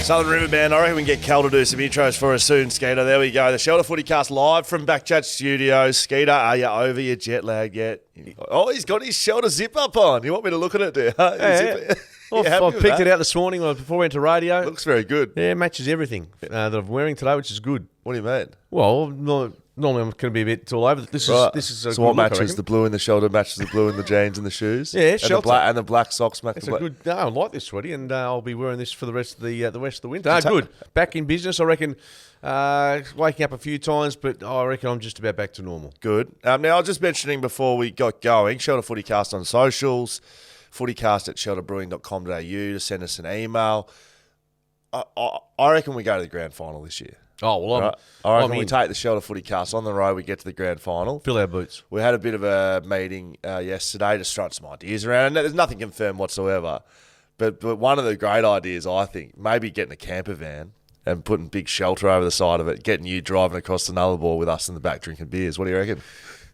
Southern River Band, I reckon we can get Cal to do some intros for us soon, Skeeter. There we go. The Shelter FootyCast live from BackChat Studios. Skeeter, are you over your jet lag yet? Oh, he's got his Shelter zip up on. You want me to look at it, do you? Yeah. I picked it out this morning before I went to radio. Looks very good. Yeah, it matches everything that I'm wearing today, which is good. What do you mean? Well, normally I'm going to be a bit all over. This is a so good what look, matches? The blue in the shoulder matches the blue in the jeans and the shoes? Yeah, and Shelter. And the black socks match It's the a black. good. No, I like this sweaty, and I'll be wearing this for the rest of the winter. Good. Back in business, I reckon. Waking up a few times, but I reckon I'm just about back to normal. Good. Now, I was just mentioning before we got going, Shelter FootyCast on socials, FootyCast at shelterbrewing.com.au to send us an email. I reckon we go to the grand final this year. Oh, well, Right? I reckon we take the Shelter FootyCast on the road, we get to the grand final. Fill our boots. We had a bit of a meeting yesterday to strut some ideas around, and there's nothing confirmed whatsoever. But one of the great ideas, I think, maybe getting a camper van and putting big shelter over the side of it, getting you driving across the Nullarbor with us in the back drinking beers. What do you reckon?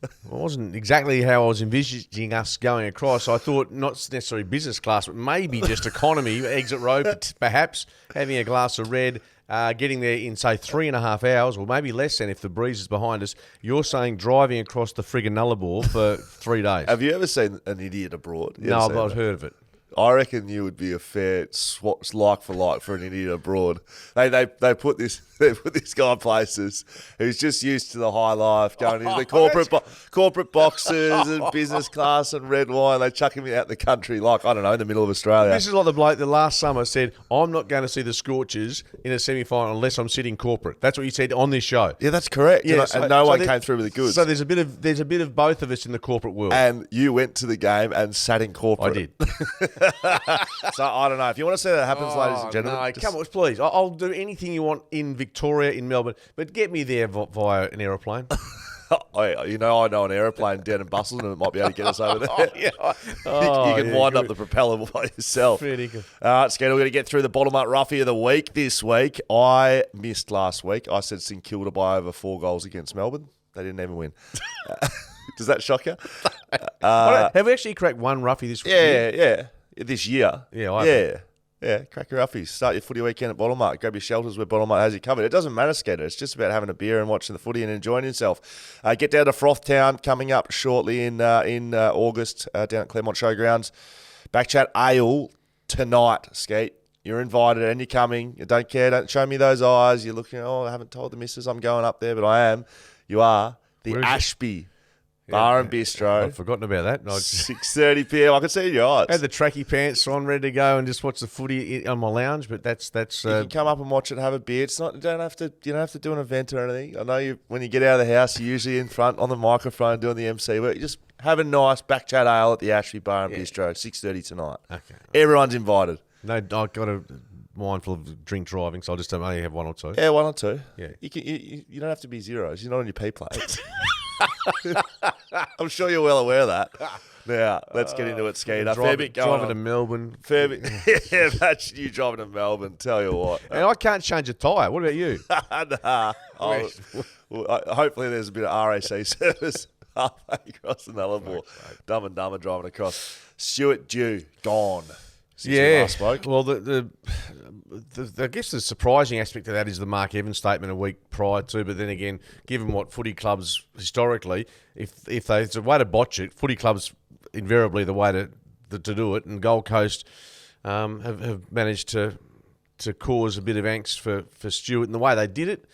It wasn't exactly how I was envisaging us going across. I thought not necessarily business class, but maybe just economy, exit row, perhaps, having a glass of red, getting there in, say, 3.5 hours, or maybe less than if the breeze is behind us. You're saying driving across the friggin' Nullarbor for 3 days. Have you ever seen An Idiot Abroad? No, but I've heard of it. I reckon you would be a fair like for like for An Idiot Abroad. They put this guy places who's just used to the high life, going into the corporate boxes and business class and red wine. They chuck him out the country, like, I don't know, in the middle of Australia. This is like the bloke that last summer said, I'm not going to see the Scorchers in a semi-final unless I'm sitting corporate. That's what you said on this show. Yeah, that's correct. Yeah, and no one came through with the goods. So there's a bit of both of us in the corporate world. And you went to the game and sat in corporate. I did. So I don't know. If you want to see that happens, ladies and gentlemen. No, come on, please. I'll do anything you want in Victoria, in Melbourne, but get me there via an aeroplane. I know an aeroplane down in Busselton and it might be able to get us over there. Yeah. You can wind up the propeller by yourself. Pretty good. All right, Skater, we're going to get through the bottom-up roughie of the week this week. I missed last week. I said St Kilda by over 4 goals against Melbourne. They didn't even win. Does that shock you? Have we actually cracked one roughie this week? Yeah. This year. Yeah, crack your roughies. Start your footy weekend at Bottom-up. Grab your shelters where Bottom-up has you covered. It doesn't matter, Skater. It's just about having a beer and watching the footy and enjoying yourself. Get down to Frothtown coming up shortly in August down at Claremont Showgrounds. BackChat Ale tonight, Skate. You're invited and you're coming. You don't care. Don't show me those eyes. You're looking, I haven't told the missus I'm going up there, but I am. You are. The Ashby Bar and Bistro. I've forgotten about that. 6:30 p.m. I can see it in your eyes. I had the tracky pants on, ready to go, and just watch the footy on my lounge. But that's. You can come up and watch it, and have a beer. It's not. You don't have to do an event or anything. I know when you get out of the house, you're usually in front on the microphone doing the MC work. You just have a nice BackChat Ale at the Ashby Bar and Bistro, 6:30 tonight. Okay. Everyone's invited. No, I've got a mindful of drink driving, so I'll just only have 1 or 2. Yeah, 1 or 2. Yeah. You don't have to be zeros. You're not on your P plate. I'm sure you're well aware of that. Now, let's get into it, Skeeter. Driving to Melbourne. Yeah, imagine you driving to Melbourne. Tell you what. And I can't change a tyre. What about you? Nah. Hopefully there's a bit of RAC service halfway across the Nullarbor. Dumb and Dumber driving across. Stuart Dew, gone. Since we last spoke. Well, I guess the surprising aspect of that is the Mark Evans statement a week prior to. But then again, given what footy clubs historically, if there's a way to botch it, footy clubs invariably the way to do it. And Gold Coast have managed to cause a bit of angst for Stuart in the way they did it.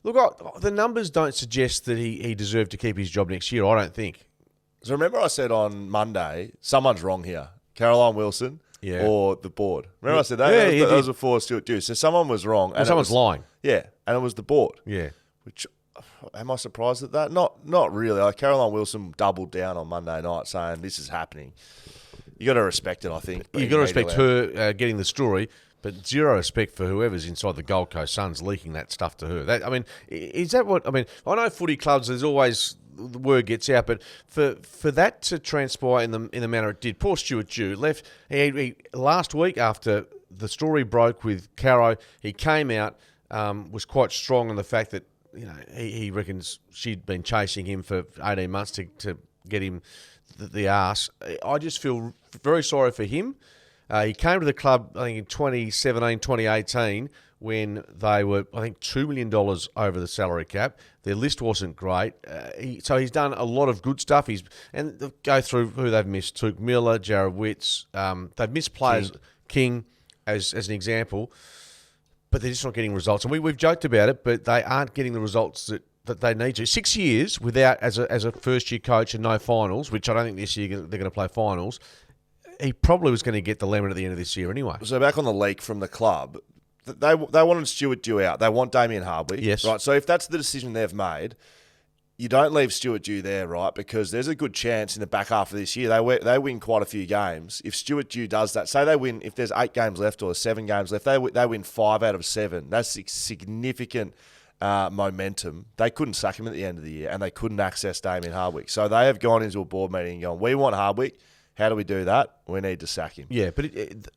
Look, the numbers don't suggest that he deserved to keep his job next year. I don't think. So remember, I said on Monday, someone's wrong here. Caroline Wilson. Yeah. Or the board. Remember I said that? Yeah, those were 4 Stuart Dew. So someone was wrong. And someone's lying. Yeah, and it was the board. Yeah. Which, am I surprised at that? Not really. Like Caroline Wilson doubled down on Monday night saying this is happening. You got to respect it, I think. You got to respect her getting the story, but zero respect for whoever's inside the Gold Coast Suns leaking that stuff to her. Is that what... I know footy clubs, there's always... the word gets out, but for that to transpire in the manner it did, poor Stuart Dew left. He last week after the story broke with Caro, he came out, was quite strong on the fact that he reckons she'd been chasing him for 18 months to get him the arse. I just feel very sorry for him. He came to the club, I think, in 2017, 2018, when they were, I think, $2 million over the salary cap. Their list wasn't great. So he's done a lot of good stuff. And go through who they've missed. Tuke Miller, Jared Witts. They've missed players, King as an example, but they're just not getting results. And we've joked about it, but they aren't getting the results that they need to. 6 years without, as a first-year coach and no finals, which I don't think this year they're going to play finals, he probably was going to get the lemon at the end of this year anyway. So back on the leak from the club, they wanted Stuart Dew out. They want Damien Hardwick. Yes. Right. So if that's the decision they've made, you don't leave Stuart Dew there, right? Because there's a good chance in the back half of this year they win quite a few games. If Stuart Dew does that, say they win, if there's 8 games left or 7 games left, they win 5 out of 7. That's significant momentum. They couldn't sack him at the end of the year, and they couldn't access Damien Hardwick. So they have gone into a board meeting and gone, we want Hardwick. How do we do that? We need to sack him. Yeah, but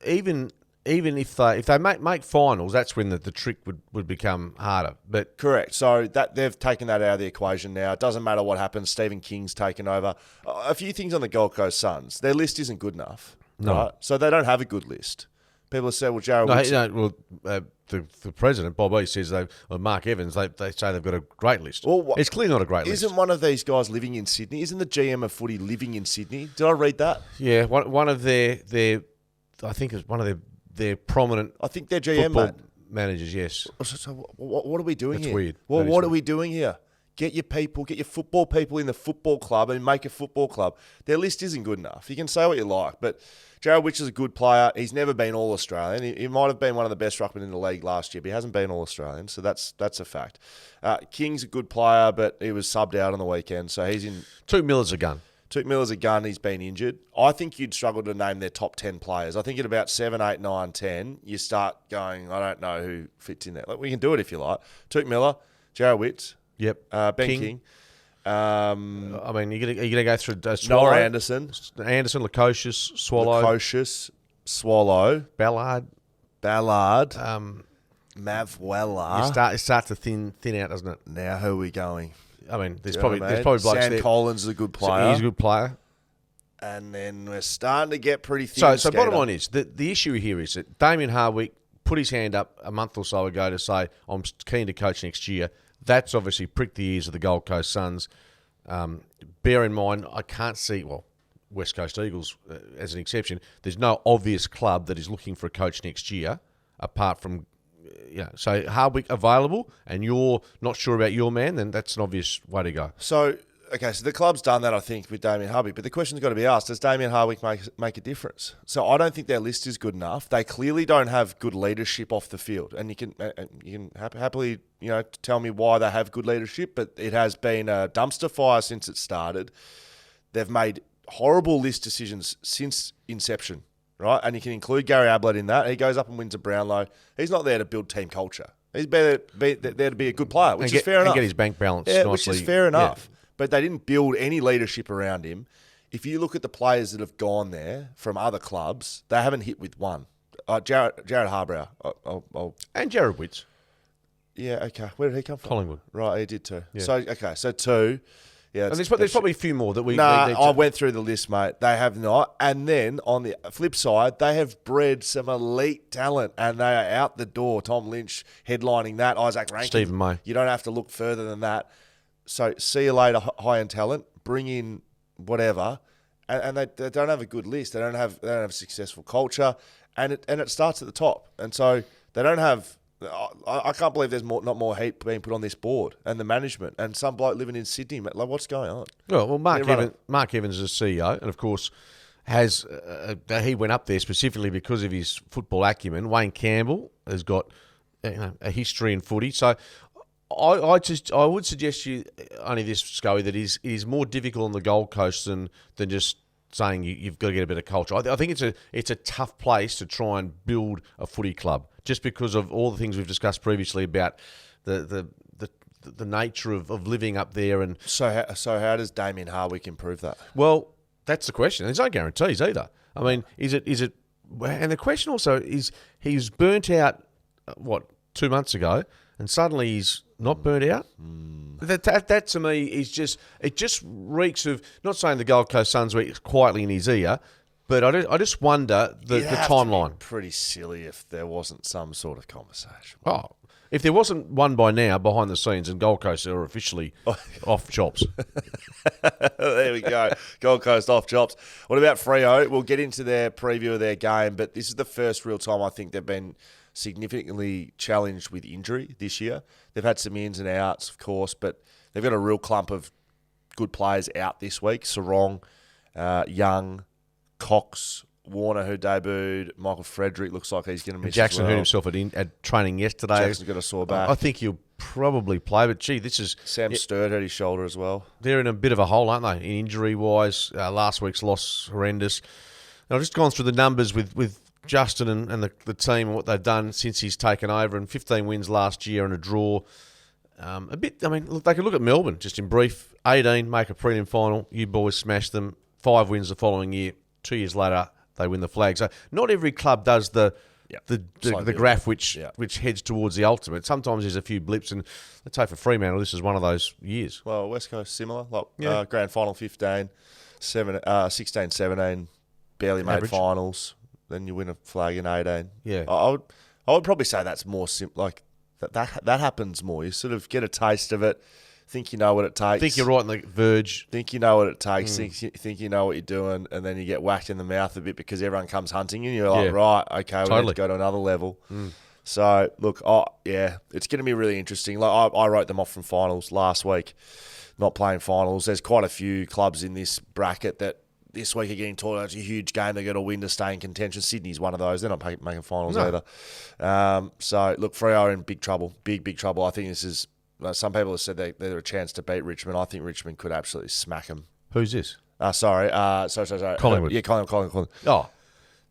even if they make finals, that's when the trick would become harder. But correct. So that they've taken that out of the equation now. It doesn't matter what happens. Stephen King's taken over. A few things on the Gold Coast Suns. Their list isn't good enough. No. Right? So they don't have a good list. People have said, well, Jared the president, Bob E, says Mark Evans, they say they've got a great list. Well, it's clearly not a great list. Isn't one of these guys living in Sydney? Isn't the GM of Footy living in Sydney? Did I read that? Yeah, one of their I think it's one of their prominent. I think their GM managers. Yes. So what are we doing here? That's weird. Well, what are we doing here? Get your football people in the football club and make a football club. Their list isn't good enough. You can say what you like, but Jared Witch is a good player. He's never been All-Australian. He might have been one of the best ruckmen in the league last year, but he hasn't been All-Australian, so that's a fact. King's a good player, but he was subbed out on the weekend, so he's in. Tuke Miller's a gun. Tuke Miller's a gun. He's been injured. I think you'd struggle to name their top 10 players. I think at about 7, 8, 9, 10, you start going, I don't know who fits in there. Like, we can do it if you like. Tuke Miller, Jared Witts. Yep. Ben King. I mean, you're gonna go through Swallow, Noah Anderson, Lukosius, Swallow, Ballard, Mav Weller. It starts to thin out, doesn't it? Now who are we going? I mean, there's probably blokes Sam there. Collins is a good player. He's a good player. And then we're starting to get pretty thin. So bottom line is the issue here is that Damien Hardwick put his hand up a month or so ago to say, I'm keen to coach next year. That's obviously pricked the ears of the Gold Coast Suns. Bear in mind, I can't see, West Coast Eagles as an exception, there's no obvious club that is looking for a coach next year apart from, so Hardwick available and you're not sure about your man, then that's an obvious way to go. So the club's done that, I think, with Damien Hardwick. But the question's got to be asked, does Damien Hardwick make a difference? So I don't think their list is good enough. They clearly don't have good leadership off the field. And you can happily tell me why they have good leadership, but it has been a dumpster fire since it started. They've made horrible list decisions since inception, right? And you can include Gary Ablett in that. He goes up and wins a Brownlow. He's not there to build team culture. He's there to be a good player, which is fair enough. And get his bank balance nicely. Which is fair enough. Yeah. But they didn't build any leadership around him. If you look at the players that have gone there from other clubs, they haven't hit with one. Jared Harbrow. And Jared Witts. Yeah, okay. Where did he come from? Collingwood. Right, he did too. Yeah. So 2. Yeah, and there's probably a few more that we... I went through the list, mate. They have not. And then, on the flip side, they have bred some elite talent, and they are out the door. Tom Lynch headlining that. Isaac Rankin. Stephen May. You don't have to look further than that. So, see you later, high-end talent. Bring in whatever. And they don't have a good list. They don't have a successful culture. And it starts at the top. And so, they don't have... I can't believe there's not more heat being put on this board and the management and some bloke living in Sydney. Like, what's going on? Well, Mark Evans is a CEO, and of course has he went up there specifically because of his football acumen. Wayne Campbell has got a history in footy, so I would suggest you only this, Scully, that it is more difficult on the Gold Coast than just saying you've got to get a bit of culture. I think it's a tough place to try and build a footy club, just because of all the things we've discussed previously about the nature of living up there. And so how does Damien Hardwick improve that? Well, that's the question. There's no guarantees either. I mean, is it? And the question also is, he's burnt out 2 months ago, and suddenly he's not burnt out. That to me is just reeks of, not saying the Gold Coast Suns were quietly in his ear, But I just wonder the timeline. Pretty silly if there wasn't some sort of conversation. Oh, if there wasn't one by now behind the scenes, and Gold Coast are officially off chops. There we go. Gold Coast off chops. What about Freo? We'll get into their preview of their game, but this is the first real time I think they've been significantly challenged with injury this year. They've had some ins and outs, of course, but they've got a real clump of good players out this week. Sarong, Young, Cox, Warner, who debuted. Michael Frederick looks like he's going to miss Jackson as well. hurt himself at training yesterday. Jackson's got a sore back. I think he'll probably play, but gee, this is... Sam Sturt hurt his shoulder as well. They're in a bit of a hole, aren't they, injury-wise? Last week's loss, horrendous. And I've just gone through the numbers with Justin and the team and what they've done since he's taken over, and 15 wins last year and a draw. Look, they could look at Melbourne, just in brief. 18, make a prelim final. You boys smashed them. 5 wins the following year. 2 years later, they win the flag. So not every club does the graph which heads towards the ultimate. Sometimes there's a few blips, and let's say for Fremantle, this is one of those years. Well, West Coast similar. Grand final 15, 16, 17, barely made Average. Finals. Then you win a flag in 18. Yeah. I would probably say that's more like that happens more. You sort of get a taste of it, think you know what it takes. Think you're right on the verge. Think you know what it takes. Think you know what you're doing, and then you get whacked in the mouth a bit because everyone comes hunting you. And you're like, right, okay, we need to go to another level. So look, it's going to be really interesting. Like I wrote them off from finals last week, not playing finals. There's quite a few clubs in this bracket that this week are getting taught it's a huge game. They've got to win to stay in contention. Sydney's one of those. They're not making finals either. So look, Freo are in big trouble. Big trouble. I think this is. Some people have said they're a chance to beat Richmond. I think Richmond could absolutely smack them. Who's this? Sorry. Collingwood. Collingwood. Oh.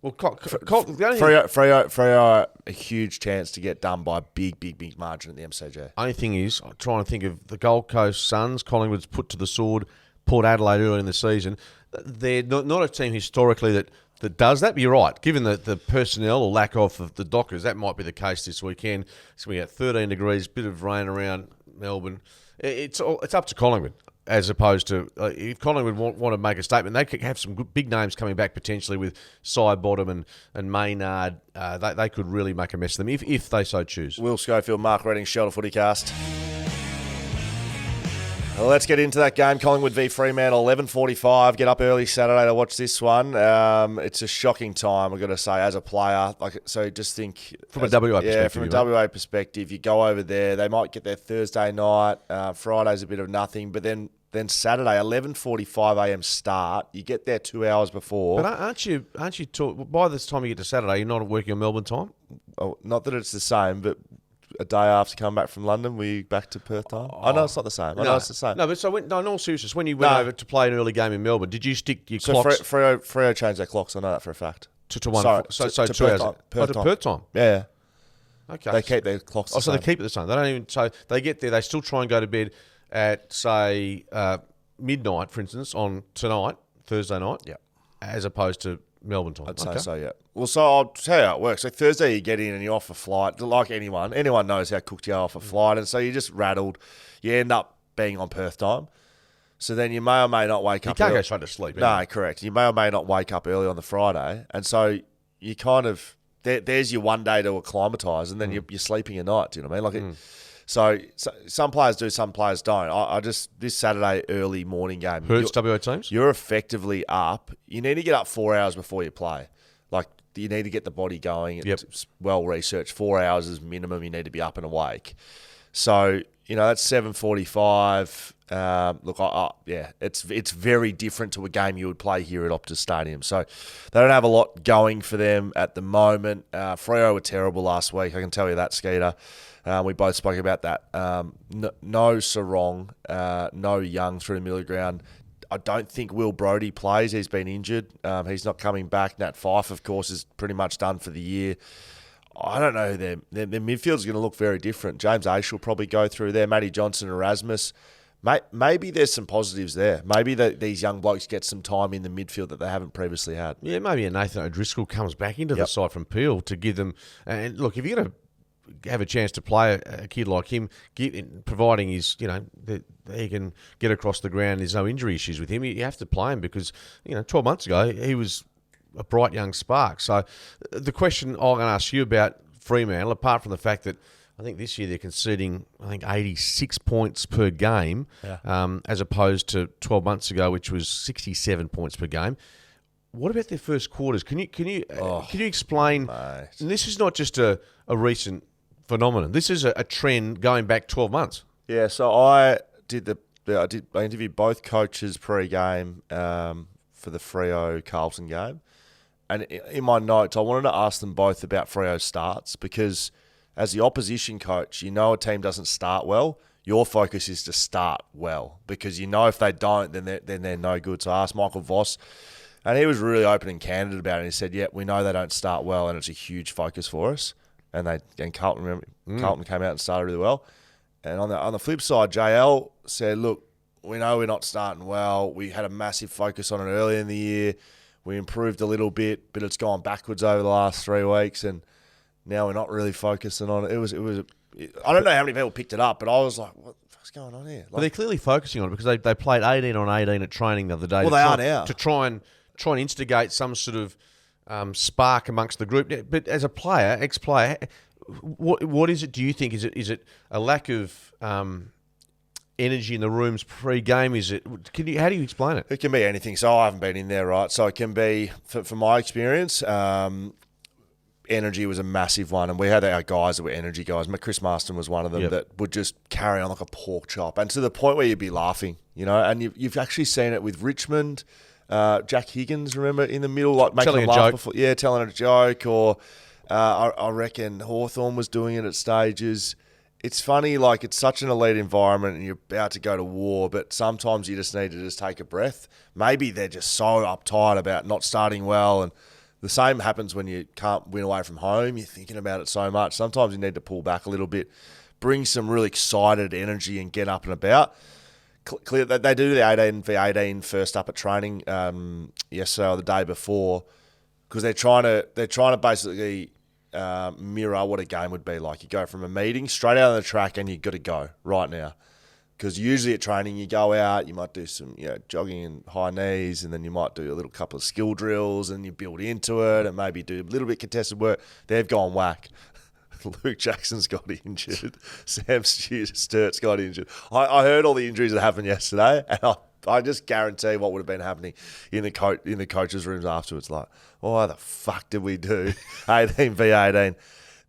Well, Freo are a huge chance to get done by a big margin at the MCG. Only thing is, I'm trying to think of the Gold Coast Suns. Collingwood's put to the sword. Port Adelaide early in the season. They're not a team historically that does that, but you're right. Given the personnel or lack of the Dockers, that might be the case this weekend. It's going to be at 13 degrees, bit of rain around Melbourne. It's up to Collingwood, as opposed to if Collingwood want to make a statement, they could have some good, big names coming back potentially with Sidebottom and Maynard. They could really make a mess of them if they so choose. Will Schofield, Mark Redding, Shelter FootyCast. Well, let's get into that game. Collingwood v Fremantle, 11:45. Get up early Saturday to watch this one. It's a shocking time, I've got to say, as a player. So just think... From a WA perspective. Yeah, from a WA perspective. You go over there, they might get there Thursday night. Friday's a bit of nothing. But then Saturday, 11:45am start. You get there 2 hours before. But aren't you by the time you get to Saturday, you're not working on Melbourne time? Oh, not that it's the same, but... A day after coming back from London, were you back to Perth time? I know it's not the same. I know it's the same. No, but in all seriousness, when you went over to play an early game in Melbourne, did you stick your clocks? Freo changed their clocks. I know that for a fact. To one. Sorry, so to 2 hours. Perth time. Perth time. Yeah. Okay. They keep their clocks the so same. they keep it the same. They don't even. So they get there. They still try and go to bed at say midnight, for instance, on tonight, Thursday night. Yeah. As opposed to Melbourne time. I'd say so, yeah. Well, so I'll tell you how it works. So Thursday you get in and you're off a flight. Like anyone knows how cooked you are off a flight. And so you're just rattled. You end up being on Perth time. So then you may or may not wake up. You can't go straight to sleep. No, correct. You may or may not wake up early on the Friday. And so you kind of, there's your one day to acclimatise and then you're sleeping at night. Do you know what I mean? So some players do, some players don't. I just, this Saturday early morning game. Hurts WA teams? You're effectively up. You need to get up 4 hours before you play. Like, you need to get the body going. It's well researched. 4 hours is minimum you need to be up and awake. So, that's 7:45. It's very different to a game you would play here at Optus Stadium. So they don't have a lot going for them at the moment. Freo were terrible last week. I can tell you that, Skeeter. We both spoke about that. No Sarong, no Young through the middle of the ground. I don't think Will Brodie plays. He's been injured. He's not coming back. Nat Fyfe, of course, is pretty much done for the year. I don't know. Their midfield's going to look very different. James Aish will probably go through there. Matty Johnson, Erasmus. Maybe there's some positives there. Maybe these young blokes get some time in the midfield that they haven't previously had. Yeah, maybe a Nathan O'Driscoll comes back into the side from Peel to give them... And look, if you're going to have a chance to play a kid like him, providing he's, that he can get across the ground, there's no injury issues with him, you have to play him because, 12 months ago, he was a bright young spark. So the question I'm going to ask you about Fremantle, apart from the fact that I think this year they're conceding, 86 points per game, as opposed to 12 months ago, which was 67 points per game. What about their first quarters? Can you explain? Mate. And this is not just a recent phenomenon. This is a trend going back 12 months. Yeah, so I interviewed both coaches pre-game for the Freo Carlton game, and in my notes I wanted to ask them both about Freo's starts, because as the opposition coach, you know a team doesn't start well. Your focus is to start well, because you know if they don't, then they're no good. So I asked Michael Voss, and he was really open and candid about it. He said, "Yeah, we know they don't start well, and it's a huge focus for us." And Carlton came out and started really well. And on the flip side, JL said, "Look, we know we're not starting well. We had a massive focus on it earlier in the year. We improved a little bit, but it's gone backwards over the last 3 weeks, and now we're not really focusing on it." It was. I don't know how many people picked it up, but I was like, "What's going on here?" Well, they're clearly focusing on it, because they played 18 on 18 at training the other day. Well, they are now, to try and instigate some sort of spark amongst the group. But as a player, ex-player, what is it? Do you think is it a lack of energy in the rooms pre-game? Is it? How do you explain it? It can be anything. So I haven't been in there, right? So it can be, for my experience, energy was a massive one, and we had our guys that were energy guys. Chris Marston was one of them that would just carry on like a pork chop, and to the point where you'd be laughing, and you've actually seen it with Richmond. Jack Higgins, remember, in the middle, like making telling a laugh joke. before, telling a joke, or I reckon Hawthorn was doing it at stages. It's funny, like it's such an elite environment, and you're about to go to war, but sometimes you just need to just take a breath. Maybe they're just so uptight about not starting well, and the same happens when you can't win away from home. You're thinking about it so much. Sometimes you need to pull back a little bit, bring some really excited energy, and get up and about. Clear that they do the 18v18 first up at training yesterday or the day before, because they're trying to basically mirror what a game would be like. You go from a meeting straight out on the track, and you got to go right now. Because usually at training, you go out, you might do some jogging and high knees, and then you might do a little couple of skill drills, and you build into it, and maybe do a little bit contested work. They've gone whack. Luke Jackson's got injured. Sam Sturt's got injured. I heard all the injuries that happened yesterday, and I just guarantee what would have been happening in the coaches' rooms afterwards. Like, why the fuck did we do 18v18?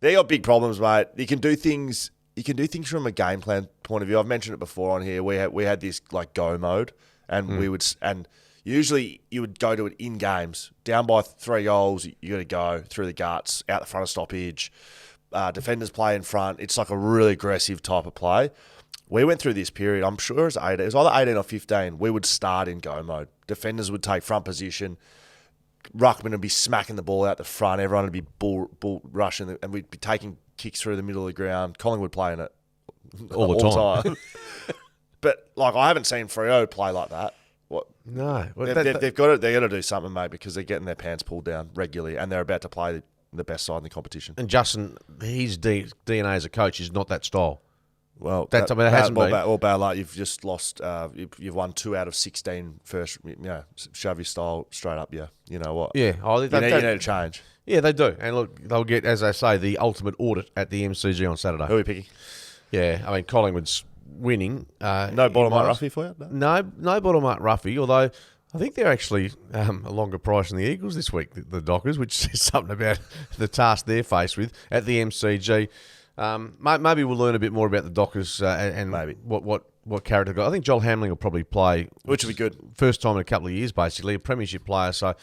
They got big problems, mate. You can do things from a game plan point of view. I've mentioned it before on here. We had this like go mode, and usually you would go to it in games. Down by 3 goals, you got to go through the guts, out the front of stoppage. Defenders play in front. It's like a really aggressive type of play. We went through this period, I'm sure it was either 18 or 15, we would start in go mode. Defenders would take front position. Ruckman would be smacking the ball out the front. Everyone would be bull rushing, and we'd be taking kicks through the middle of the ground. Collingwood playing it all the time. But like, I haven't seen Freo play like that. What? No. Well, they've got to do something, mate, because they're getting their pants pulled down regularly, and they're about to play the best side in the competition. And Justin, his DNA as a coach is not that style. Well, it hasn't been. Bad luck. You've just lost. You've won 2 out of 16 first. Shove your style straight up. Yeah, you know what? Yeah, you need to change. Yeah, they do. And look, they'll get, as they say, the ultimate audit at the MCG on Saturday. Who are we picking? Yeah, I mean, Collingwood's winning. No bottom mark Ruffy for you? No bottom mark Ruffy, although I think they're actually a longer price than the Eagles this week, the Dockers, which says something about the task they're faced with at the MCG. Maybe we'll learn a bit more about the Dockers and maybe what character got. I think Joel Hamling will probably play, which would be good. First time in a couple of years, basically, a premiership player. So,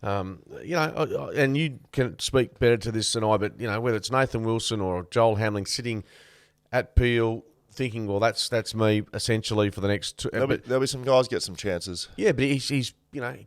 and you can speak better to this than I, but whether it's Nathan Wilson or Joel Hamling sitting at Peel, thinking, well, that's me essentially for the next two. There'll be some guys get some chances. Yeah, but he's he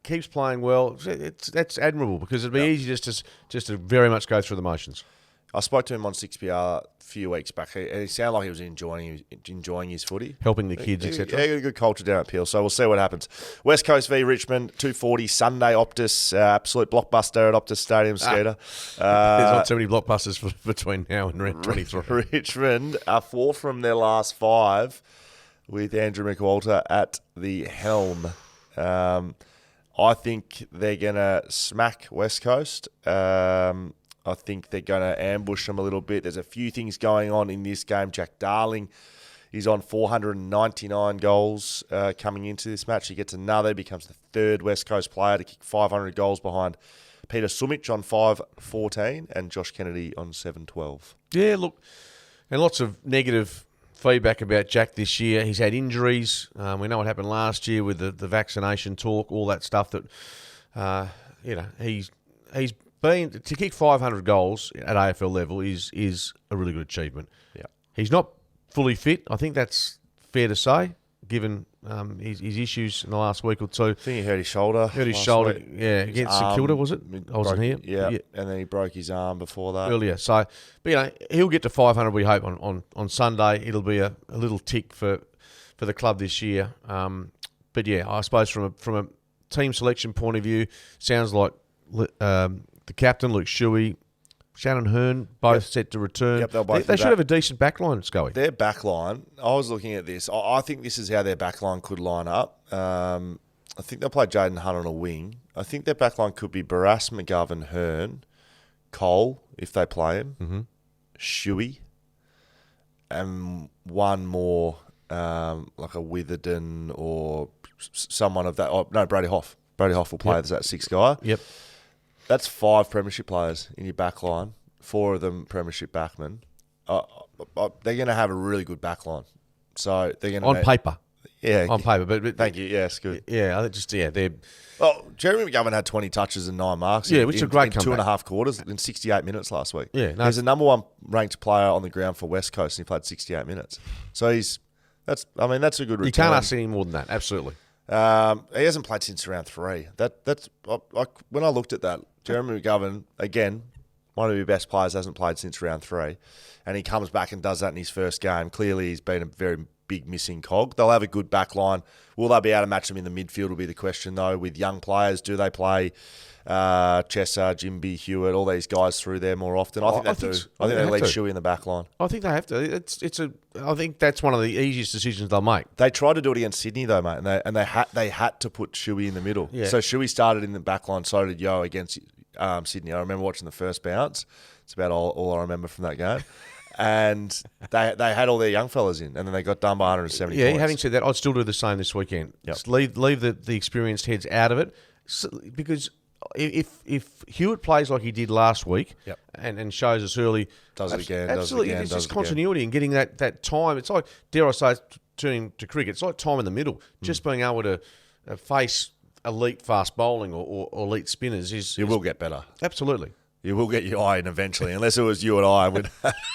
keeps playing well. That's admirable, because it'd be easy just to very much go through the motions. I spoke to him on 6PR a few weeks back. He sounded like he was enjoying his footy. Helping the kids, etc. Yeah, got a good culture down at Peel, so we'll see what happens. West Coast v Richmond, 2:40 Sunday, Optus, absolute blockbuster at Optus Stadium, Skeeter. There's not too many blockbusters between now and round 23. Richmond are 4 from their last 5 with Andrew McWalter at the helm. I think they're going to smack West Coast. I think they're going to ambush them a little bit. There's a few things going on in this game. Jack Darling is on 499 goals coming into this match. He gets another, becomes the third West Coast player to kick 500 goals behind Peter Sumich on 514 and Josh Kennedy on 712. Yeah, look, and lots of negative feedback about Jack this year. He's had injuries. We know what happened last year with the vaccination talk, all that stuff. That he's been to kick 500 goals at AFL level is a really good achievement. Yeah, he's not fully fit. I think that's fair to say, given his issues in the last week or two. I think he hurt his shoulder. Week. Yeah, against St Kilda, was it? I wasn't here. Yeah, and then he broke his arm before that. Earlier. So, but he'll get to 500, we hope, on Sunday. It'll be a little tick for the club this year. But yeah, I suppose from a team selection point of view, sounds like the captain, Luke Shuey, Shannon Hearn, both set to return. Yep, they'll both they should have a decent backline, Scully. Their backline, I was looking at this. I think this is how their backline could line up. I think they'll play Jaden Hunt on a wing. I think their backline could be Barras, McGovern, Hearn, Cole, if they play him, Shuey, and one more, like a Witherden or someone of that. Oh, no, Brady Hoff. Brady Hoff will play as that sixth guy. Yep. That's 5 premiership players in your back line, 4 of them premiership backmen. They're going to have a really good back line. So they're going to... On paper. Yeah. On paper. But thank you. Yes, good. Yeah, they're... Well, Jeremy McGovern had 20 touches and 9 marks. Yeah, which is a great in comeback. 2.5 quarters in 68 minutes last week. Yeah. No, he's the number 1 ranked player on the ground for West Coast and he played 68 minutes. So that's a good return. You can't ask any more than that. Absolutely. He hasn't played since round 3. When I looked at that, Jeremy McGovern, again, one of your best players, hasn't played since round 3, and he comes back and does that in his first game. Clearly, he's been a very big missing cog. They'll have a good back line. Will they be able to match them in the midfield will be the question, though. With young players, do they play Chesser, Jimby, Hewitt, all these guys through there more often? I think they do. I think they leave Shuey in the back line. I think they have to. I think that's one of the easiest decisions they'll make. They tried to do it against Sydney though, mate, and they had to put Shuey in the middle. Yeah. So Shuey started in the back line, so did Yo against Sydney. I remember watching the first bounce. It's about all I remember from that game. And they had all their young fellas in, and then they got done by 170 points. Yeah, having said that, I'd still do the same this weekend. Yep. Just leave the experienced heads out of it, because if Hewitt plays like he did last week, yep, and shows us early, does it again, absolutely, does it again, it's does just it continuity and getting that time. It's like, dare I say, turning to cricket, it's like time in the middle. Just being able to face elite fast bowling or elite spinners will get better. Absolutely. You will get your eye in eventually, unless it was you and I. We'd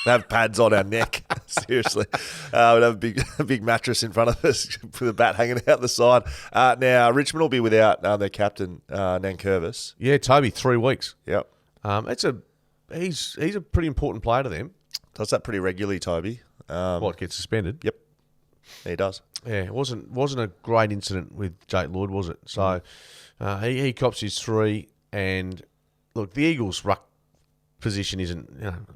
have pads on our neck. Seriously. We'd have a big mattress in front of us with a bat hanging out the side. Now, Richmond will be without their captain, Nankervis. Yeah, Toby, 3 weeks. Yep. He's a pretty important player to them. Does that pretty regularly, Toby. Gets suspended? Yep. He does. Yeah, it wasn't a great incident with Jake Lloyd, was it? So he cops his 3, and look, the Eagles' ruck position isn't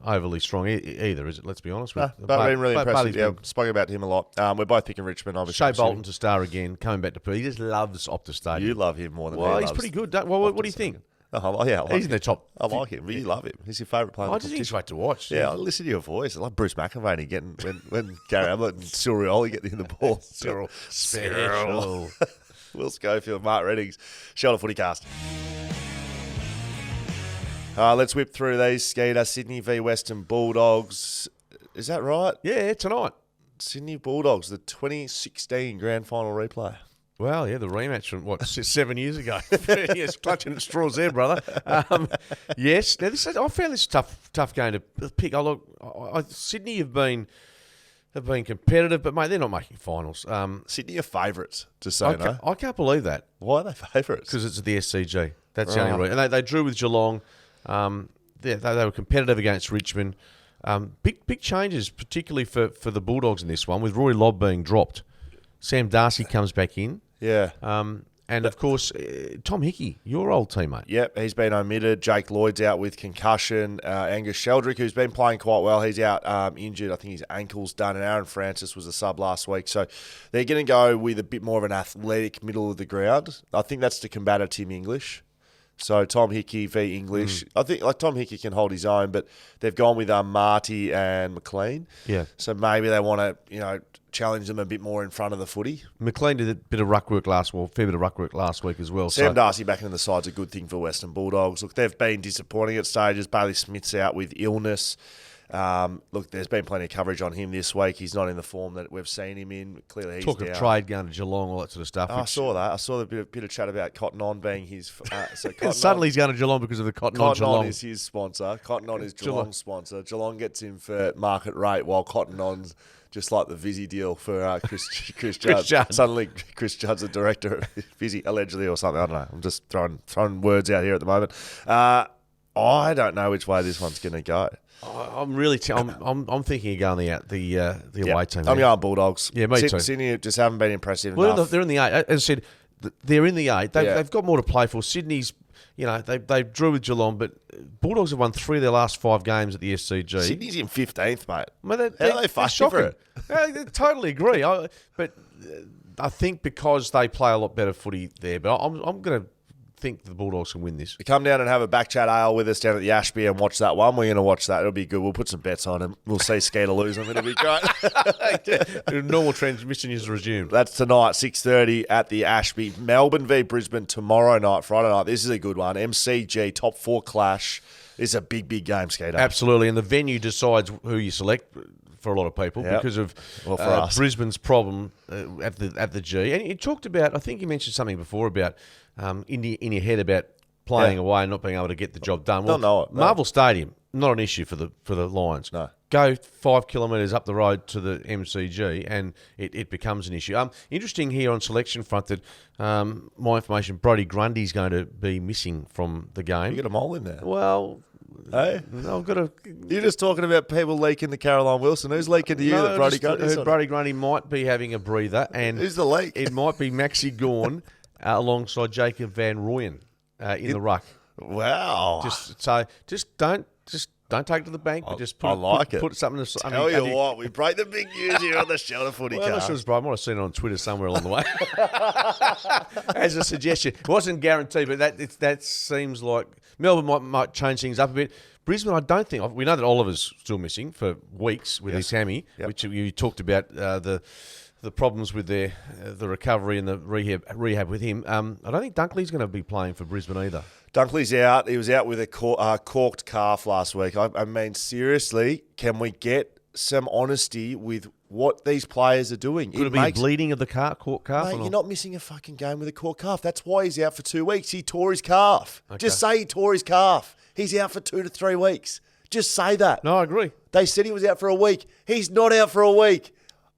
overly strong either, is it? Let's be honest. But been really impressive. Yeah, spoken about him a lot. We're both picking Richmond, obviously. Shea Bolton to star again, coming back to Perth. He just loves Optus Stadium. You love him more than me. Well, he's pretty good. What do you think? Oh, yeah, I like he's in the top. I like him. You love him. He's your favourite player. I just think he's great to watch. Yeah, I listen to your voice. I like Bruce McAvaney getting when Gary Ablett and Cyril Rioli get in the ball. Cyril. Will Schofield, Mark Reddings, Shelter FootyCast. Let's whip through these, Skeeter. Sydney v Western Bulldogs. Is that right? Yeah, tonight. Sydney Bulldogs, the 2016 grand final replay. Well, yeah, the rematch from, 7 years ago. Yes, clutching at straws there, brother. Yes. Now, I found this tough game to pick. Sydney have been competitive, but, mate, they're not making finals. Sydney are favourites, to say no. I can't believe that. Why are they favourites? Because it's at the SCG. That's the only reason. And they drew with Geelong. They were competitive against Richmond. Big changes, particularly for the Bulldogs in this one, with Roy Lobb being dropped. Sam Darcy comes back in. Yeah. And, of course, Tom Hickey, your old teammate. Yep, he's been omitted. Jake Lloyd's out with concussion. Angus Sheldrick, who's been playing quite well, he's out injured. I think his ankle's done. And Aaron Francis was a sub last week. So they're going to go with a bit more of an athletic middle of the ground. I think that's to combat a Tim English. So Tom Hickey v English. I think Tom Hickey can hold his own, but they've gone with Marty and McLean. Yeah. So maybe they want to, challenge them a bit more in front of the footy. McLean did a bit of ruck work fair bit of ruck work last week as well. Sam Darcy back into the side's a good thing for Western Bulldogs. Look, they've been disappointing at stages. Bailey Smith's out with illness. Look, there's been plenty of coverage on him this week. He's not in the form that we've seen him in. Clearly, he's talk down. of trade going to Geelong, all that sort of stuff. I saw that. I saw a bit of chat about Cotton On being his. So Cotton Suddenly he's going to Geelong because of the Cotton On Geelong. Cotton On is his sponsor. Cotton On is Geelong's sponsor. Geelong gets him for market rate, while Cotton On's just like the Vizzy deal for Chris Judd. Suddenly, Chris Judd's the director of Vizzy, allegedly, or something. I don't know. I'm just throwing words out here at the moment. I don't know which way this one's going to go. I'm really. I'm thinking of going the away team. I'm going Bulldogs. Yeah, me too. Sydney just haven't been impressive well, enough. They're in the 8. As I said, they're in the 8. They've got more to play for. Sydney's. They drew with Geelong, but Bulldogs have won 3 of their last 5 games at the SCG. Sydney's in 15th, mate. Well, they're fussy for it. I totally agree. But I think because they play a lot better footy there, but I'm going to think the Bulldogs can win this. Come down and have a BackChat ale with us down at the Ashby and watch that one. We're going to watch that. It'll be good. We'll put some bets on him. We'll see Skeeter lose them. It'll be great. Normal transmission is resumed. That's tonight, 6:30 at the Ashby. Melbourne v Brisbane tomorrow night, Friday night. This is a good one. MCG, top 4 clash. This is a big, big game, Skeeter. Absolutely. And the venue decides who you select for a lot of people because of Brisbane's problem at the G. And you talked about, I think you mentioned something before about in your head about playing away and not being able to get the job done. Well, no. Marvel Stadium, not an issue for the Lions. No. Go 5 kilometres up the road to the MCG and it becomes an issue. Interesting here on selection front that my information, Brodie Grundy's going to be missing from the game. You got a mole in there. Well... Hey? I've got a... You're just talking about people leaking to Caroline Wilson. Who's leaking to you that Brodie Grundy? Brodie Grundy might be having a breather. And who's the leak? It might be Maxi Gawn alongside Jacob Van Rooyen in the ruck. Wow. Just don't take it to the bank, but just put something to... Tell you what, we break the big news here on the Shelter Footy Well, I might have seen it on Twitter somewhere along the way. As a suggestion. It wasn't guaranteed, but that seems like... Melbourne might change things up a bit. Brisbane, I don't think... We know that Oliver's still missing for weeks with his hammy, which you talked about, the problems with the recovery and the rehab with him. I don't think Dunkley's going to be playing for Brisbane either. Dunkley's out. He was out with a corked calf last week. I mean, seriously, can we get some honesty with what these players are doing? Could it be bleeding of the cork calf? Mate, you're not missing a fucking game with a cork calf. That's why he's out for 2 weeks. He tore his calf. Okay. Just say he tore his calf. He's out for 2 to 3 weeks. Just say that. No, I agree. They said he was out for a week. He's not out for a week.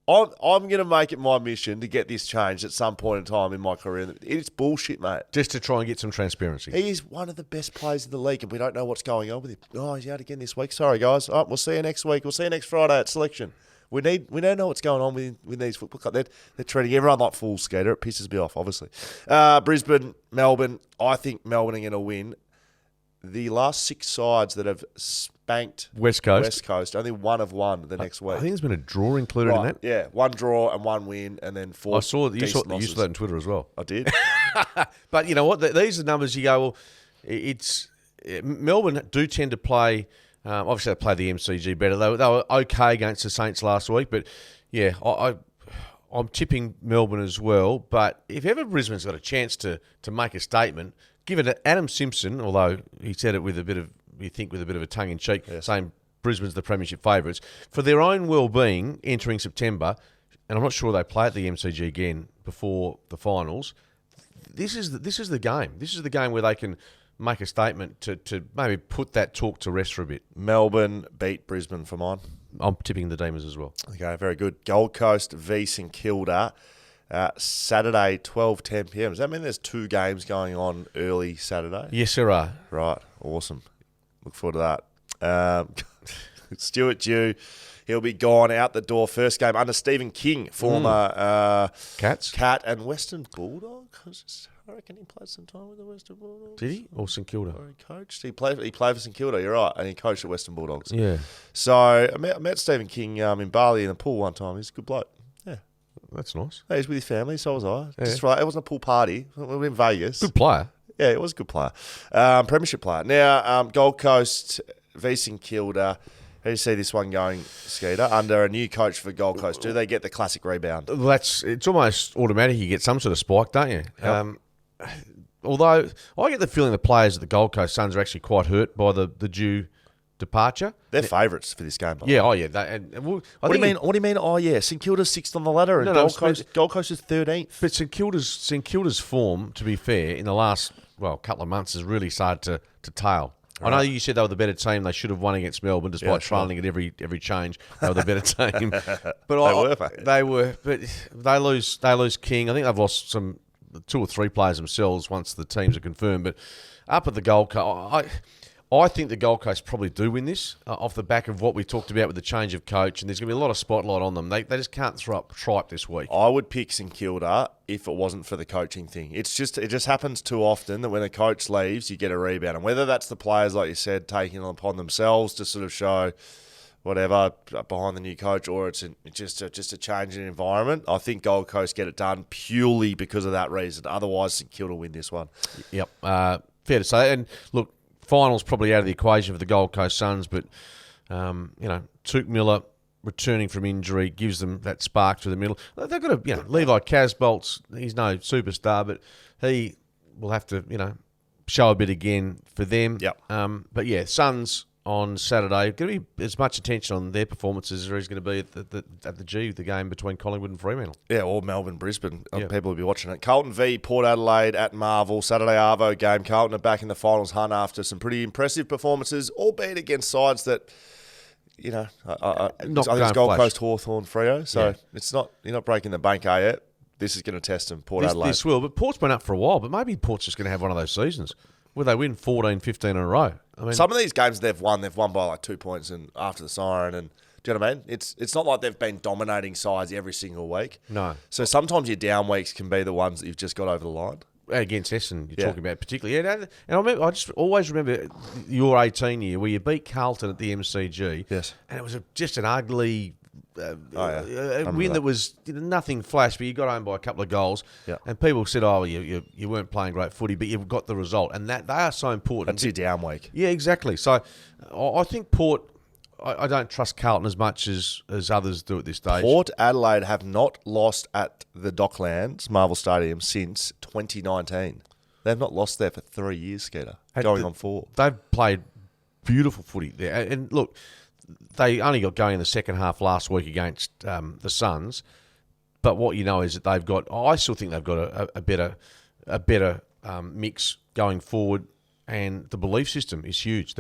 I'm going to make it my mission to get this changed at some point in time in my career. It's bullshit, mate. Just to try and get some transparency. He is one of the best players in the league, and we don't know what's going on with him. Oh, he's out again this week. Sorry, guys. All right, we'll see you next week. We'll see you next Friday at selection. We don't know what's going on with these football clubs. They're treating everyone like fools, Skater. It pisses me off, obviously. Brisbane, Melbourne. I think Melbourne are going to win. The last 6 sides that have spanked West Coast, only one have won the next week. I think there's been a draw included in that. Yeah, 1 draw and 1 win, and then 4. I saw that you saw that on Twitter as well. I did. But you know what? These are numbers you go, well, Melbourne do tend to play. Obviously, they play the MCG better. They were okay against the Saints last week, but yeah, I'm tipping Melbourne as well. But if ever Brisbane's got a chance to make a statement, give it to Adam Simpson, although he said it with a bit of a tongue in cheek, saying Brisbane's the premiership favourites for their own well-being entering September. And I'm not sure they play at the MCG again before the finals. This is the game. This is the game where they can make a statement to maybe put that talk to rest for a bit. Melbourne beat Brisbane for mine. I'm tipping the Demons as well. Okay, very good. Gold Coast v St Kilda, Saturday, 12:10 p.m. Does that mean there's 2 games going on early Saturday? Yes, there are. Right, awesome. Look forward to that. Stuart Dew, he'll be gone out the door. First game under Stephen King, former Cats? Cat and Western Bulldog. I reckon he played some time with the Western Bulldogs. Did he? Or St Kilda? Or he coached. He played for St Kilda, you're right, and he coached at Western Bulldogs. Yeah. So I met Stephen King in Bali in the pool one time. He's a good bloke. Yeah. That's nice. He's with his family, so was I. Yeah. Just right. It wasn't a pool party. We were in Vegas. Good player. Yeah, it was a good player. Premiership player. Now, Gold Coast v St Kilda. How do you see this one going, Skeeter? Under a new coach for Gold Coast, do they get the classic rebound? Well, it's almost automatic. You get some sort of spike, don't you? Yep. Although I get the feeling the players at the Gold Coast Suns are actually quite hurt by the due departure. They're favourites for this game. By the way. Yeah, oh yeah. What do you mean? What do you mean? Oh yeah, St Kilda's 6th on the ladder, and Gold Coast is 13th. But St Kilda's form, to be fair, in the last couple of months has really started to tail. Right. I know you said they were the better team. They should have won against Melbourne, despite trailing at every change. They were the better team. But they were. But they lose King. I think they've lost some 2 or 3 players themselves once the teams are confirmed. But up at the Gold Coast, I think the Gold Coast probably do win this off the back of what we talked about with the change of coach, and there's going to be a lot of spotlight on them. They just can't throw up tripe this week. I would pick St Kilda if it wasn't for the coaching thing. It just happens too often that when a coach leaves, you get a rebound. And whether that's the players, like you said, taking it upon themselves to sort of show whatever behind the new coach, or it's just a change in environment, I think Gold Coast get it done purely because of that reason. Otherwise, St Kilda win this one. Yep, fair to say. And look, finals probably out of the equation for the Gold Coast Suns, but Tuke Miller returning from injury gives them that spark through the middle. They've got Levi Casbolt's, he's no superstar, but he will have to show a bit again for them. Yep. But yeah, Suns on Saturday, going to be as much attention on their performances as there is going to be at the G, the game between Collingwood and Fremantle. Yeah, or Melbourne, Brisbane. People will be watching it. Carlton v Port Adelaide at Marvel, Saturday Arvo game. Carlton are back in the finals hunt after some pretty impressive performances, albeit against sides that, I think it's Gold Coast, Hawthorn, Freo. So it's not, you're not breaking the bank, are you? This is going to test them, Adelaide. This will, but Port's been up for a while, but maybe Port's just going to have one of those seasons where they win 14, 15 in a row. I mean, some of these games they've won by like 2 points and after the siren, and do you know what I mean? It's not like they've been dominating sides every single week. No. So sometimes your down weeks can be the ones that you've just got over the line. Against Essendon, you're talking about particularly. Yeah, and I just always remember your 18 year where you beat Carlton at the MCG. Yes. And it was just an ugly win that was nothing flash, but you got home by a couple of goals. Yeah. And people said, you weren't playing great footy, but you've got the result. And that they are so important. That's your down week. Yeah, exactly. So I think Port, I don't trust Carlton as much as others do at this stage. Port Adelaide have not lost at the Docklands, Marvel Stadium, since 2019. They've not lost there for 3 years, Skeeter. Going on 4. They've played beautiful footy there. And look, they only got going in the second half last week against the Suns. But what you know is that they've got, I still think they've got a better mix going forward. And the belief system is huge.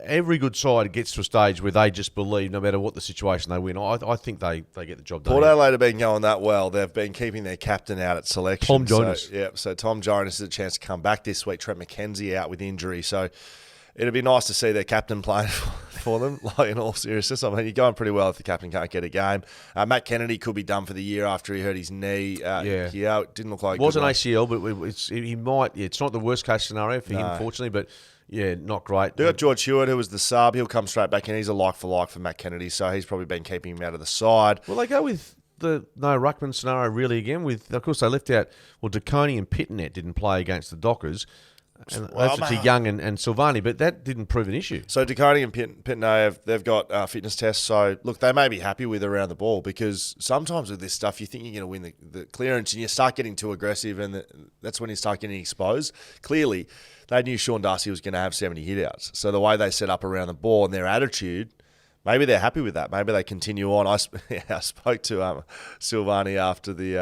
Every good side gets to a stage where they just believe no matter what the situation they win. I think they get the job done. Port Adelaide have been going that well. They've been keeping their captain out at selection. Tom Jonas. So Tom Jonas has a chance to come back this week. Trent McKenzie out with injury. So it'd be nice to see their captain playing for them, like in all seriousness. I mean, you're going pretty well if the captain can't get a game. Matt Kennedy could be done for the year after he hurt his knee. It didn't look like it was an ACL, but he might. It's not the worst case scenario for him, fortunately, but yeah, not great. They got George Hewitt, who was the sub. He'll come straight back in. He's a like-for-like for Matt Kennedy, so he's probably been keeping him out of the side. Well, they go with the no ruckman scenario really again. With of course they left out. Well, DeConey and Pittonet didn't play against the Dockers. And that's to Young and Silvani, but that didn't prove an issue. So DeConey and Pittonet, they've got fitness tests. So, look, they may be happy with around the ball because sometimes with this stuff, you think you're going to win the clearance and you start getting too aggressive and that's when you start getting exposed. Clearly, they knew Sean Darcy was going to have 70 hitouts. So the way they set up around the ball and their attitude, maybe they're happy with that. Maybe they continue on. I spoke to Silvani after the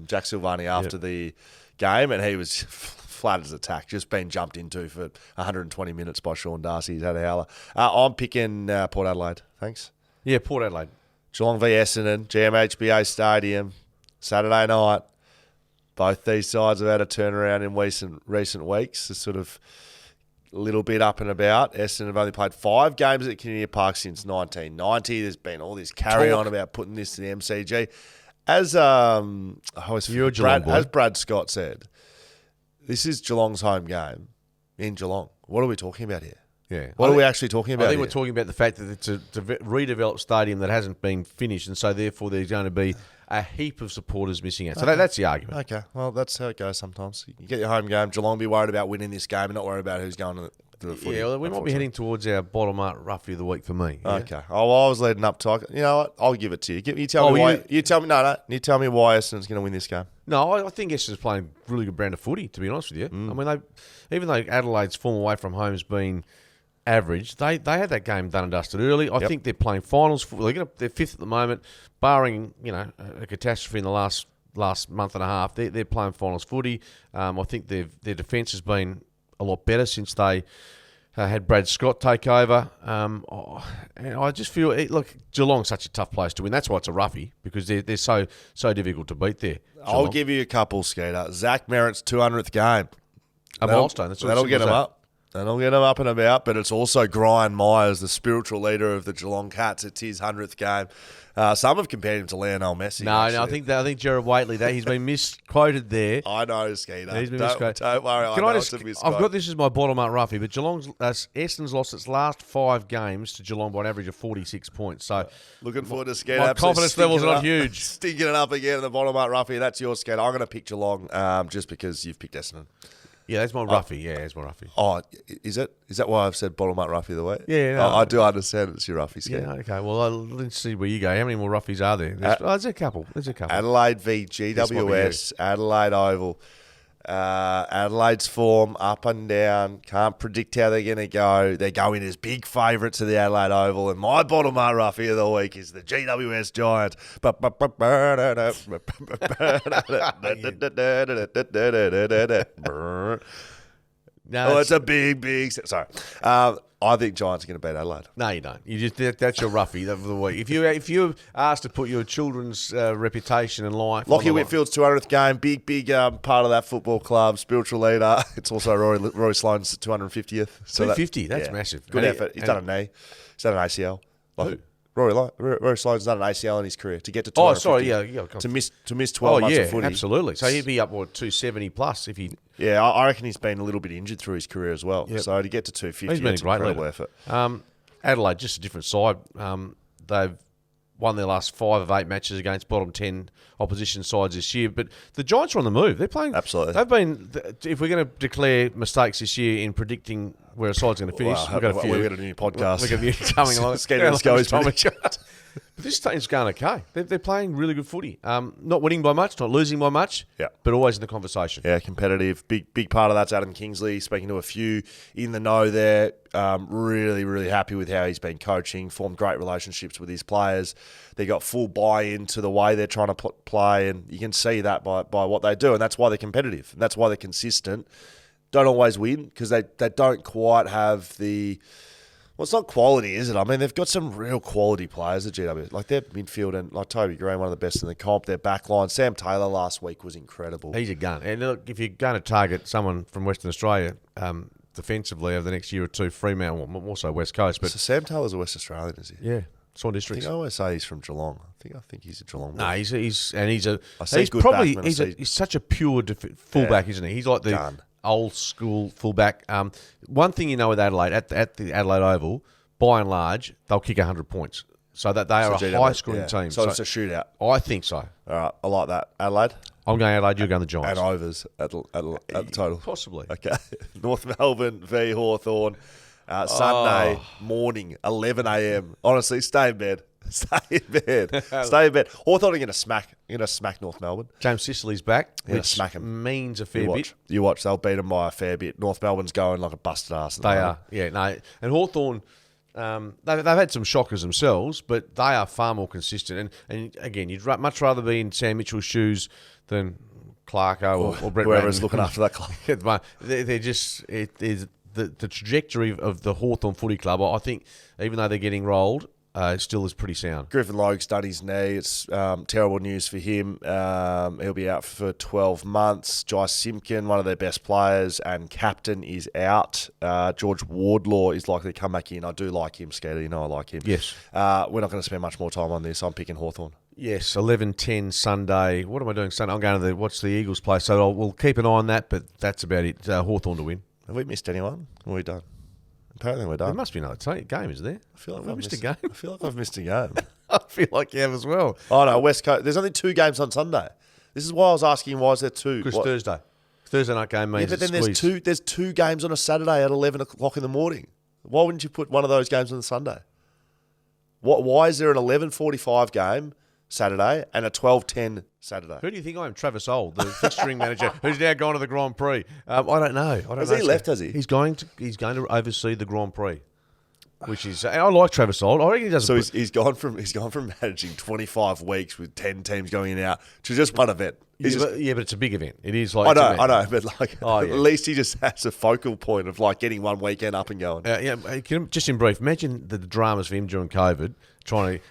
Jack Silvani after the game, and he was flat as a tack, just been jumped into for 120 minutes by Sean Darcy. He's had a howler. I'm picking Port Adelaide. Thanks. Yeah, Port Adelaide. Geelong v Essendon, GMHBA Stadium, Saturday night. Both these sides have had a turnaround in recent weeks. It's sort of a little bit up and about. Essendon have only played 5 games at Kinnear Park since 1990. There's been all this carry-on about putting this to the MCG. As I always You're a forget, Geelong boy. as Brad Scott said, this is Geelong's home game in Geelong. What are we talking about here? Yeah. What are we actually talking about I think here? we're talking about the fact that it's a redeveloped stadium that hasn't been finished, and so therefore there's going to be a heap of supporters missing out. So that's the argument. Okay, well, that's how it goes sometimes. You get your home game. Geelong be worried about winning this game and not worried about who's going to the footy. Yeah, well, we might be heading towards our bottom up roughly of the week for me. Yeah? Okay. Oh, well, I was leading up to. You know what? I'll give it to you. You tell me why. You tell me. No. You tell me why Essendon's going to win this game. No, I think Essendon's playing a really good brand of footy. To be honest with you, I mean, even though Adelaide's form away from home has been average, they had that game done and dusted early. I think they're playing finals. They're fifth at the moment, barring a catastrophe in the last month and a half. They're playing finals footy. I think their defence has been a lot better since they had Brad Scott take over. And I just feel Geelong's such a tough place to win. That's why it's a roughie, because they're so difficult to beat there. Geelong. I'll give you a couple, Skeeter. Zach Merritt's 200th game. A milestone. That'll get him up. That'll get him up and about, but it's also Brian Myers, the spiritual leader of the Geelong Cats. It's his 100th game. Some have compared him to Lionel Messi. No, I think Jared Waitley, he's been misquoted there. I know, Skeeter. He's been misquoted. Don't worry, I've got this as my bottom up roughie, but Essendon's lost its last 5 games to Geelong by an average of 46 points. So looking forward to Skeeter. My confidence levels are not huge. Stinking it up again in the bottom up roughie. That's your Skeeter. I'm going to pick Geelong just because you've picked Essendon. Yeah, that's my roughie. It's my roughie. Oh, is it? Is that why I've said bottom up roughie the way? Yeah, no. I do understand it's your roughie scheme. Yeah, okay. Well, let's see where you go. How many more roughies are there? There's a couple. Adelaide v GWS, Adelaide Oval. Adelaide's form up and down. Can't predict how they're going to go. They go in as big favourites to the Adelaide Oval. And my bottom up roughie of the week is the GWS Giants. No, it's a big. Sorry. I think Giants are going to beat Adelaide. No, you don't. That's your roughie of the week. If you're asked to put your children's reputation and life, Lachie Whitfield's 200th game, big part of that football club, spiritual leader. It's also Rory Sloane's 250th. So 250. That's massive. Good effort. He's done a knee. He's done an ACL. Who? Rory Sloane's done an ACL in his career to get to 250. Oh, sorry, yeah. To miss 12 months of footy. Absolutely. So he'd be up 270 plus if he. Yeah, I reckon he's been a little bit injured through his career as well. Yep. So to get to 250, he's been it's a great incredible leader. effort. Adelaide, just a different side. They've won their last 5 of 8 matches against bottom 10 opposition sides this year. But the Giants are on the move. They're playing. Absolutely. They've been. If we're going to declare mistakes this year in predicting where a side's going to finish, we've got a few. We've got a new podcast. We've got a new coming along. But this team's going okay. They're playing really good footy. Not winning by much, not losing by much, but always in the conversation. Yeah, competitive. Big part of that's Adam Kingsley. Speaking to a few in the know there. Really happy with how he's been coaching. Formed great relationships with his players. They got full buy-in to the way they're trying to play, and you can see that by what they do, and that's why they're competitive. And that's why they're consistent. Don't always win because they don't quite have the... Well, it's not quality, is it? I mean, they've got some real quality players at GW. Like their midfield and like Toby Green, one of the best in the comp. Their back line. Sam Taylor last week was incredible. He's a gun. And look, if you're going to target someone from Western Australia defensively over the next year or two, Fremantle, also West Coast. But so Sam Taylor's a West Australian, is he? Yeah, Swan Districts. I always say he's from Geelong. I think he's a Geelong. No, he's such a pure fullback, isn't he? He's like the gun. Old school fullback. One thing you know with Adelaide, at the Adelaide Oval, by and large, they'll kick 100 points. So that they are a high-scoring team. So it's a shootout. I think so. All right, I like that. Adelaide? I'm going Adelaide, you're going the Giants. And overs at the total. Possibly. Okay. North Melbourne v Hawthorn. Sunday morning, 11 a.m. Honestly, stay in bed. Stay in bed. Hawthorn are going to smack North Melbourne. James Sicily's back, which smack him. means a fair bit. You watch. They'll beat them by a fair bit. North Melbourne's going like a busted ass. They are. Yeah, no. And Hawthorn, they've had some shockers themselves, but they are far more consistent. And again, you'd much rather be in Sam Mitchell's shoes than Clarko or Brett whoever's looking after that club. They're just... It is the trajectory of the Hawthorn Footy Club, I think, even though they're getting rolled, still is pretty sound. Griffin Logue's done his knee. It's terrible news for him. He'll be out for 12 months. Jai Simpkin, one of their best players and captain, is out. George Wardlaw is likely to come back in. I do like him, Skeeter. You know I like him. Yes. We're not going to spend much more time on this. I'm picking Hawthorn. Yes, 11:10 Sunday. What am I doing Sunday? I'm going to watch the Eagles play, so we'll keep an eye on that, but that's about it. Hawthorn to win. Have we missed anyone? Are we done? Apparently we're done. There must be another game, is there? I feel like I've missed a game. I feel like I've missed a game. I feel like you have as well. Oh, no, West Coast. There's only 2 games on Sunday. This is why I was asking, why is there 2? Because Thursday. Thursday night game means but then there's two games on a Saturday at 11 o'clock in the morning. Why wouldn't you put one of those games on the Sunday? Why is there an 11:45 game Saturday and a 12:10 Saturday? Who do you think I am? Travis Old, the fixturing manager, who's now gone to the Grand Prix. I don't know. Has he left, has he? He's going to oversee the Grand Prix. Which is, I like Travis Old. I reckon he doesn't. So he's gone from managing 25 weeks with 10 teams going in and out to just one event. But it's a big event. It is like I know, but at least he just has a focal point of like getting one weekend up and going. Just in brief, imagine the dramas for him during COVID.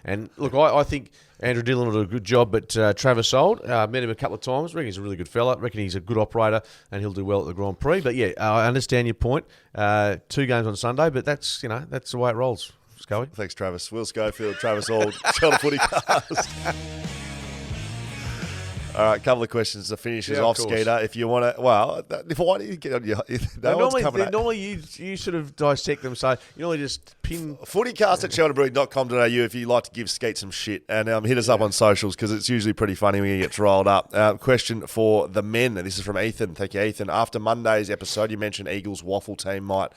And look, I think Andrew Dillon will do a good job, but Travis Old, met him a couple of times. Reckon he's a really good fella. Reckon he's a good operator, and he'll do well at the Grand Prix. But yeah, I understand your point. 2 games on Sunday, but that's the way it rolls. Scully. Thanks, Travis. Will Schofield, Travis Old, FootyCast. All right, a couple of questions to finish us off, Skeeter. If you want to, why do you get on your? Normally you sort of dissect them, so you normally just pin FootyCast at shelterbrewing.com.au if you'd like to give Skeet some shit, and hit us up on socials because it's usually pretty funny when he gets rolled up. Question for the men. This is from Ethan. Thank you, Ethan. After Monday's episode, you mentioned Eagles waffle team might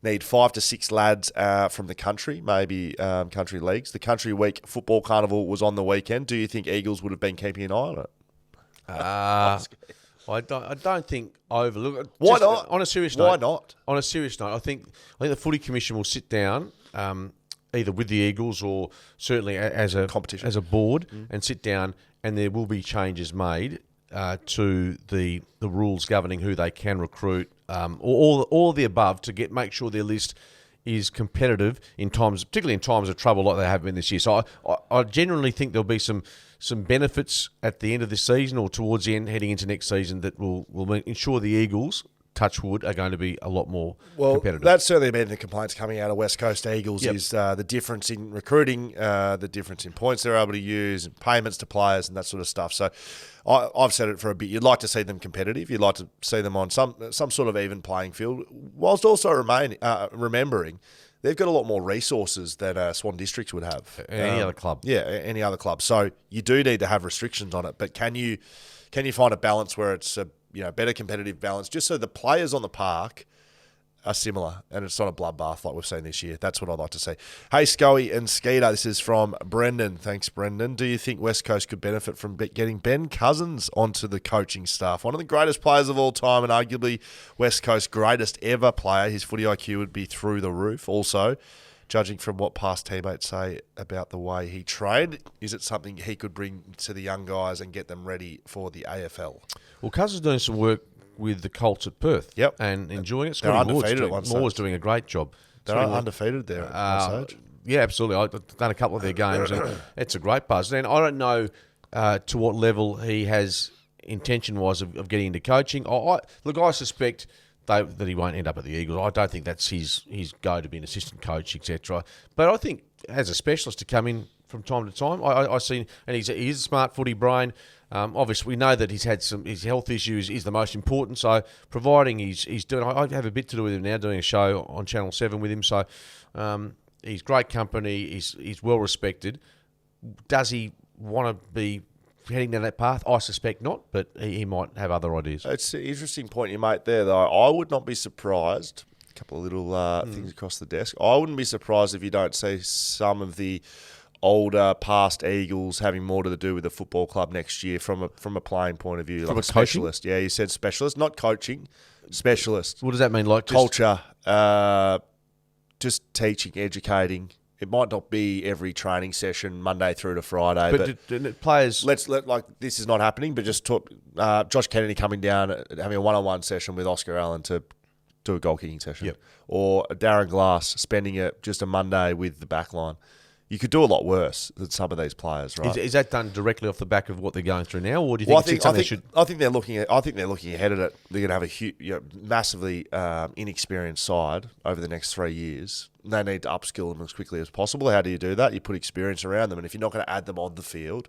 need 5 to 6 lads from the country, maybe country leagues. The Country Week Football Carnival was on the weekend. Do you think Eagles would have been keeping an eye on it? I don't think overlook. Why not? On a serious note. Why not? On a serious note, I think the Footy Commission will sit down, either with the Eagles or certainly as a competition, as a board, and sit down, and there will be changes made to the rules governing who they can recruit, all the above, to make sure their list is competitive particularly in times of trouble like they have been this year. So I genuinely think there'll be some benefits at the end of this season or towards the end heading into next season that will ensure the Eagles, touch wood, are going to be a lot more competitive. That's certainly been the complaints coming out of West Coast Eagles is the difference in recruiting, the difference in points they're able to use, and payments to players and that sort of stuff. So I've said it for a bit. You'd like to see them competitive. You'd like to see them on some sort of even playing field, whilst also remembering they've got a lot more resources than Swan Districts would have. Any other club. Yeah, any other club. So you do need to have restrictions on it. But can you find a balance where it's a better competitive balance, just so the players on the park are similar and it's not a bloodbath like we've seen this year? That's what I'd like to see. Hey, Scoey and Skeeter, this is from Brendan. Thanks, Brendan. Do you think West Coast could benefit from getting Ben Cousins onto the coaching staff? One of the greatest players of all time and arguably West Coast's greatest ever player. His footy IQ would be through the roof. Also, judging from what past teammates say about the way he trained, is it something he could bring to the young guys and get them ready for the AFL? Well, Cousins doing some work with the Colts at Perth. Yep. And enjoying it. They're undefeated at one stage. Moore's doing a great job. They're undefeated there at one stage. Yeah, absolutely. I've done a couple of their games, and it's a great buzz. Then I don't know to what level he has intention-wise of getting into coaching. I suspect that he won't end up at the Eagles. I don't think that's his go to be an assistant coach, etc. But I think as a specialist to come in from time to time, I see, and he's a smart footy brain. Obviously, we know that he's had his health issues is the most important. So, providing he's doing, I have a bit to do with him now, doing a show on Channel 7 with him. So, he's great company. He's well respected. Does he want to be heading down that path? I suspect not, but he might have other ideas. It's an interesting point you make there, though. I would not be surprised. A couple of little things across the desk. I wouldn't be surprised if you don't see some of the older past Eagles having more to do with the football club next year from a playing point of view, from like a specialist. Yeah, you said specialist, not coaching, specialist. What does that mean? Like culture, just teaching, educating. It might not be every training session Monday through to Friday, but players. This is not happening. But just talk. Josh Kennedy coming down, having a one-on-one session with Oscar Allen to do a goal kicking session, or Darren Glass spending just a Monday with the back line. You could do a lot worse than some of these players, right? Is that done directly off the back of what they're going through now, or do you think it's something they should? I think they're looking ahead at it. They're going to have a massively inexperienced side over the next 3 years. They need to upskill them as quickly as possible. How do you do that? You put experience around them, and if you're not going to add them on the field,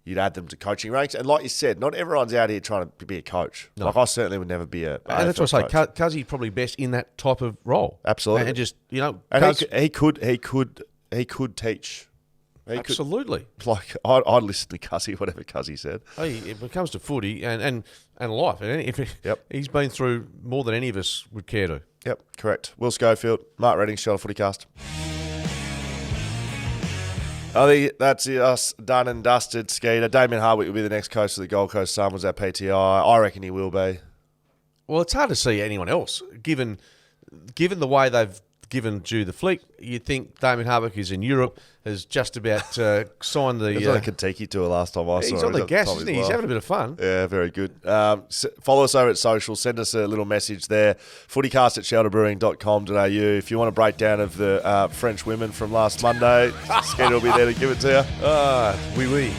you'd add them to coaching ranks. And like you said, not everyone's out here trying to be a coach. No. Like I certainly would never be a and that's what I say. Cuzzy's probably best in that type of role. Absolutely, and just he could teach. Absolutely. I'd listen to Cuzzy, whatever Cuzzy said. When it comes to footy and life, he's been through more than any of us would care to. Yep, correct. Will Schofield, Mark Redding, FootyCast. I think that's us done and dusted, Skeeter. Damien Hardwick will be the next coach of the Gold Coast Sun. Was at PTI. I reckon he will be. Well, it's hard to see anyone else, given the way they've given Jew the flick. You'd think Damien Hardwick is in Europe, has just about signed the... He was on a Kentucky tour last time I saw him. He's on the gas, isn't he? He's having a bit of fun. Yeah, very good. Follow us over at social. Send us a little message there. FootyCast at shelterbrewing.com.au. If you want a breakdown of the French women from last Monday, Skeeter will be there to give it to you. Oui.